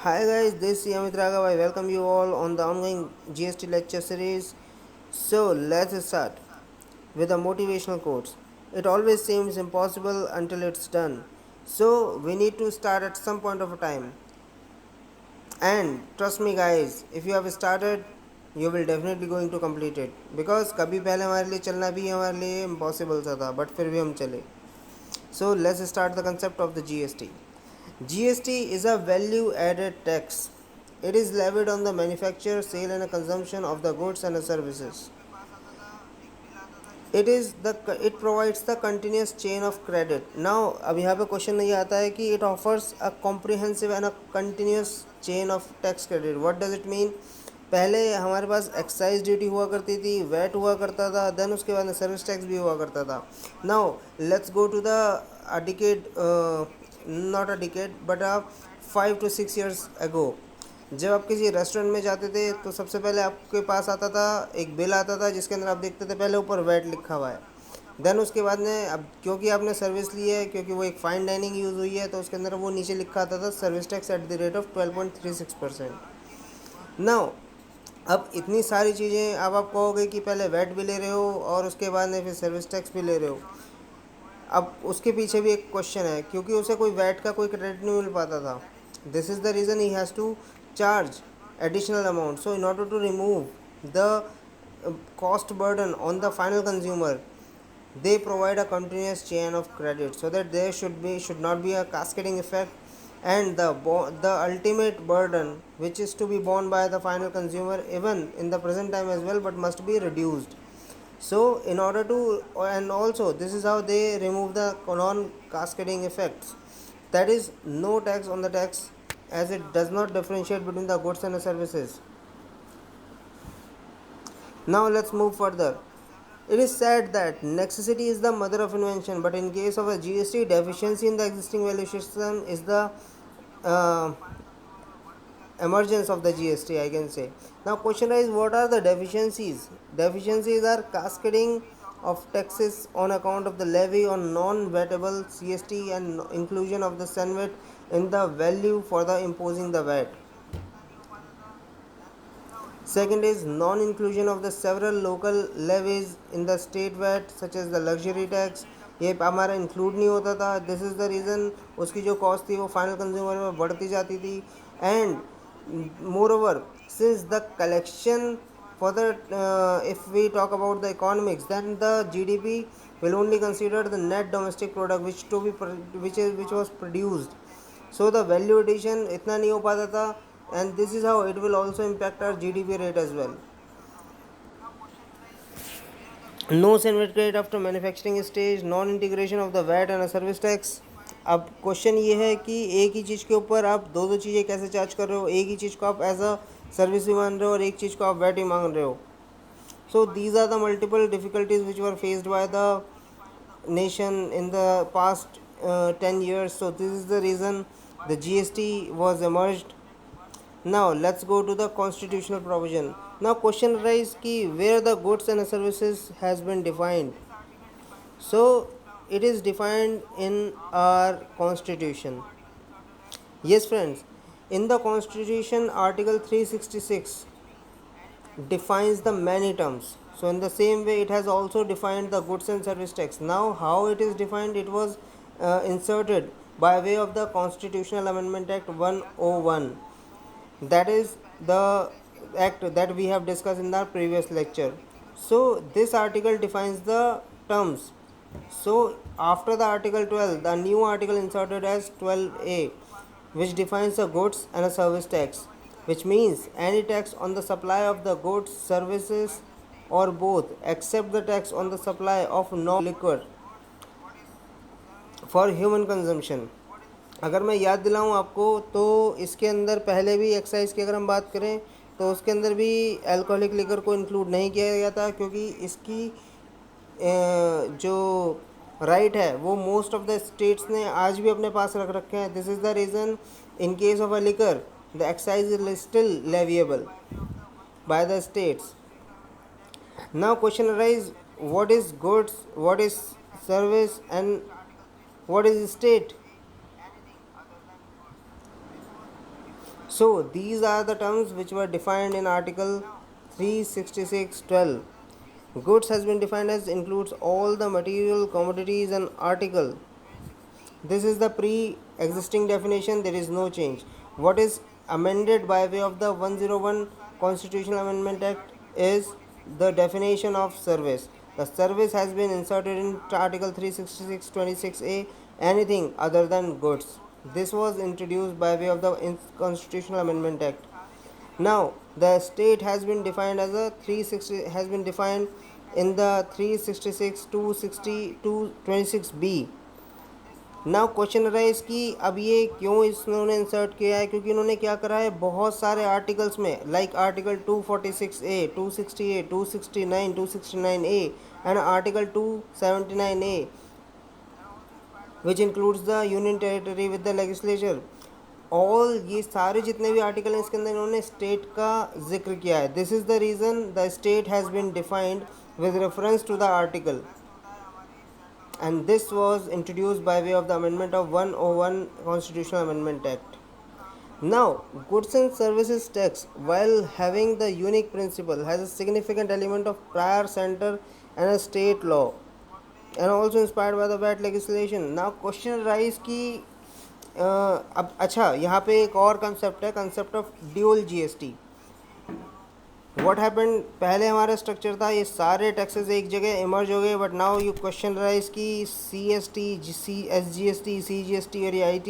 Hi guys, this is Amit Raghav. I welcome you all on the ongoing GST lecture series. So let's start with the motivational quotes. It always seems impossible until it's done. So we need to start at some point of a time. And trust me guys, if you have started, you will definitely going to complete it. Because कभी पहले हमारे लिए चलना भी हमारे लिए impossible सा था, but फिर भी हम चले. So let's start the concept of the GST. GST is a value added tax. It is levied on the manufacture, sale and consumption of the goods and services. It provides the continuous chain of credit. Now अब यहाँ पे question नहीं आता है कि it offers a comprehensive and a continuous chain of tax credit. What does it mean? पहले हमारे पास excise duty हुआ करती थी, वैट हुआ करता था, देन उसके बाद में सर्विस टैक्स भी हुआ करता था. Now let's go to the uh decade, not a decade but a 5 to 6 years ago. जब आप किसी रेस्टोरेंट में जाते थे तो सबसे पहले आपके पास आता था एक बिल आता था जिसके अंदर आप देखते थे पहले ऊपर वैट लिखा हुआ है. देन उसके बाद में अब क्योंकि आपने सर्विस ली है, क्योंकि वो एक फाइन डाइनिंग यूज़ हुई है, तो उसके अंदर वो नीचे लिखा आता था service tax at the rate of 12.36%. Now अब इतनी सारी चीज़ें, अब आप कहोगे कि पहले वैट भी ले रहे हो और उसके बाद में फिर सर्विस टैक्स भी ले रहे हो. अब उसके पीछे भी एक क्वेश्चन है, क्योंकि उसे कोई वैट का कोई क्रेडिट नहीं मिल पाता था. This is the reason he has to charge additional amount. So in order to remove the cost burden on the final consumer, they provide a continuous chain of credit so that there should not be a cascading effect, and the ultimate burden which is to be borne by the final consumer even in the present time as well, but must be reduced. So in order to, and also this is how they remove the non cascading effects, that is no tax on the tax, as it does not differentiate between the goods and the services. Now let's move further. It is said that necessity is the mother of invention, but in case of a GST, deficiency in the existing value system is the uh, emergence of the GST, I can say. Now question is, what are the deficiencies? Deficiencies are cascading of taxes on account of the levy on non-vettable CST and inclusion of the SENVAT in the value for the imposing the VAT. Second is non-inclusion of the several local levies in the state VAT such as the luxury tax. ये हमारा include नहीं होता था. This is the reason उसकी जो cost थी वो final consumer में बढ़ती जाती थी. And moreover, since the collection for the if we talk about the economics, then the GDP will only consider the net domestic product which was produced. So the value addition इतना नहीं हो पाता था, and this is how it will also impact our GDP rate as well. No separate credit after manufacturing stage, non integration of the VAT and service tax. अब question ये है कि एक ही चीज़ के ऊपर आप दो दो चीज़ें कैसे चार्ज कर रहे हो. एक ही चीज़ को आप एज अ सर्विस भी मान रहे हो और एक चीज़ को आप वैट भी मांग रहे हो. So these are the multiple difficulties which were faced by the nation in the past 10 years. So this is the reason the GST was emerged. Now let's go to the constitutional provision. Now question arises ki where the goods and services has been defined. So it is defined in our constitution. Yes friends, in the constitution article 366 defines the many terms. So in the same way it has also defined the goods and service tax. Now how it is defined, it was inserted by way of the Constitutional Amendment Act 101. That is the act that we have discussed in the previous lecture. So this article defines the terms. So after the article 12, the new article inserted as 12a, which defines the goods and a service tax, which means any tax on the supply of the goods, services, or both, except the tax on the supply of non-liquor for human consumption. अगर मैं याद दिलाऊं आपको तो इसके अंदर पहले भी excise की अगर हम बात करें तो उसके अंदर भी अल्कोहलिक लिकर को इंक्लूड नहीं किया गया था, क्योंकि इसकी जो राइट है वो मोस्ट ऑफ द स्टेट्स ने आज भी अपने पास रख रखे हैं. This is the reason in case of a liquor the excise is still leviable by the states. Now question arise, what is goods, what is service and what is state. So these are the terms which were defined in Article 366(12). Goods has been defined as includes all the material, commodities and article. This is the pre-existing definition, there is no change. What is amended by way of the 101 Constitutional Amendment Act is the definition of service. The service has been inserted in Article 366(26)(a), anything other than goods. This was introduced by way of the Constitutional Amendment Act. Now, the state has been defined as a 360 has been defined in the 366 260 226B. Now question arise कि अब ये क्यों इन्होंने insert किया है, क्योंकि इन्होंने क्या करा है बहुत सारे आर्टिकल्स में, like article 246A, 268, 269, 269A and article 279A which includes the union territory with the legislature. All ये सारे जितने भी आर्टिकल हैं इसके अंदर इन्होंने स्टेट का जिक्र किया है. This is the reason the state has been defined with reference to the article, and this was introduced by way of the amendment of 101 Constitutional Amendment Act. Now, goods and services tax, while having the unique principle, has a significant element of prior center and a state law, and also inspired by the VAT legislation. Now, question arise कि अब अच्छा यहाँ पे एक और concept है, concept of dual GST. What happened, पहले हमारा स्ट्रक्चर था ये सारे टैक्सेस एक जगह इमर्ज हो गए, but now you question rise की CST, SGST, CGST और ये IT